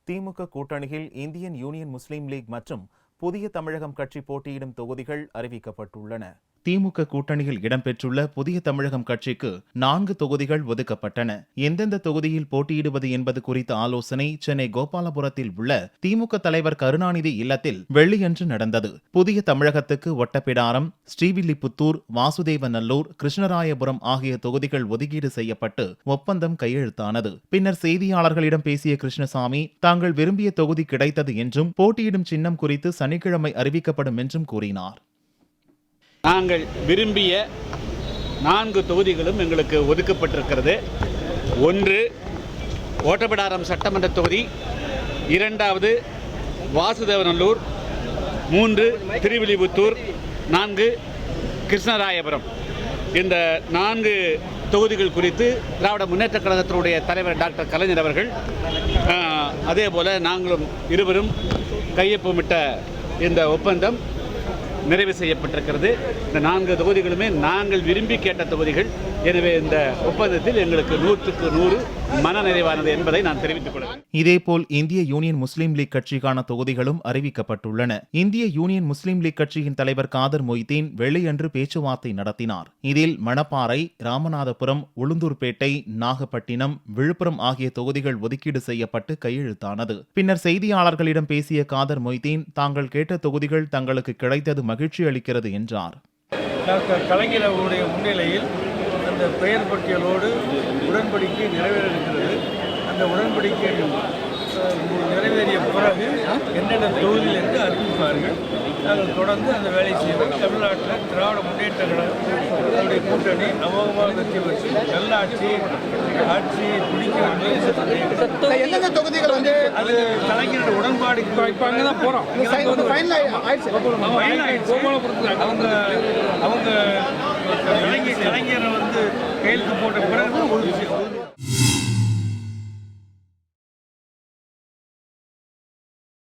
திமுக கூட்டணியில் Indian union முஸ்லீம் league மற்றும் புதிய தமிழகம் கட்சி போட்டியிடும் தொகுதிகள் அறிவிக்கப்பட்டுள்ளன. திமுக கூட்டணியில் இடம்பெற்றுள்ள புதிய தமிழகம் கட்சிக்கு 4 தொகுதிகள் ஒதுக்கப்பட்டன. எந்தெந்த தொகுதியில் போட்டியிடுவது என்பது குறித்த ஆலோசனை சென்னை கோபாலபுரத்தில் உள்ள திமுக தலைவர் கருணாநிதி இல்லத்தில் வெள்ளியன்று நடந்தது. புதிய தமிழகத்துக்கு ஒட்டப்பிடாரம், ஸ்ரீவில்லிபுத்தூர், வாசுதேவநல்லூர், கிருஷ்ணராயபுரம் ஆகிய தொகுதிகள் ஒதுக்கீடு செய்யப்பட்டு ஒப்பந்தம் கையெழுத்தானது. பின்னர் செய்தியாளர்களிடம் பேசிய கிருஷ்ணசாமி, தாங்கள் விரும்பிய தொகுதி கிடைத்தது என்றும் போட்டியிடும் சின்னம் குறித்து சனிக்கிழமை அறிவிக்கப்படும் என்றும் கூறினார். நாங்கள் விரும்பிய 4 தொகுதிகளும் எங்களுக்கு ஒதுக்கப்பட்டிருக்கிறது. 1 ஓட்டப்பிடாரம் சட்டமன்ற தொகுதி, 2வது வாசுதேவநல்லூர், 3 திருவில்லிபுத்தூர், 4 கிருஷ்ணராயபுரம். இந்த 4 தொகுதிகள் குறித்து திராவிட முன்னேற்ற கழகத்தினுடைய தலைவர் டாக்டர் கலைஞர் அவர்கள், அதே போல நாங்களும் இருவரும் கையொப்பமிட்ட இந்த ஒப்பந்தம் நிறைவு செய்யப்பட்டிருக்கிறது. இந்த 4 தொகுதிகளுமே நாங்கள் விரும்பி கேட்ட தொகுதிகள். எனவே இந்த ஒப்பந்தத்தில் எங்களுக்கு 100க்கு 100 மன நிறைவானது என்பதை நான் தெரிவித்துக் கொள்கிறேன். இதேபோல் இந்திய யூனியன் முஸ்லீம் லீக் கட்சிக்கான தொகுதிகளும் அறிவிக்கப்பட்டுள்ளன. இந்திய யூனியன் முஸ்லீம் லீக் கட்சியின் தலைவர் காதர் மொய்தீன் வெள்ளியன்று பேச்சுவார்த்தை நடத்தினார். இதில் மணப்பாறை, ராமநாதபுரம், உளுந்தூர்பேட்டை, நாகப்பட்டினம், விழுப்புரம் ஆகிய தொகுதிகள் ஒதுக்கீடு செய்யப்பட்டு கையெழுத்தானது. பின்னர் செய்தியாளர்களிடம் பேசிய காதர் மொய்தீன், தாங்கள் கேட்ட தொகுதிகள் தங்களுக்கு கிடைத்தது மகிழ்ச்சி அளிக்கிறது என்றார். டாக்டர் கலைஞர் அவருடைய முன்னிலையில் அந்த பெயர் பட்டியலோடு உடன்படிக்கை நிறைவேற இருக்கிறது. அந்த உடன்படிக்கை நிறைவேறிய பிறகு என்னென்ன தொகுதியில் என்று அறிவிப்பார்கள். நாங்கள் தொடர்ந்து அந்த வேலை செய்வோம். தமிழ்நாட்டில் திராவிட முன்னேற்ற கழகத்துடைய கூட்டணி அமோகமாக வெற்றி பெற்று நல்ல ஆட்சியை பிடிக்க எந்தெந்த தொகுதிகள் வந்து அது கலைஞருடைய உடன்பாடு இப்போ அங்கே தான் போகிறோம். அவங்க கலைஞரை வந்து கையெழுத்து போட்ட பிறகு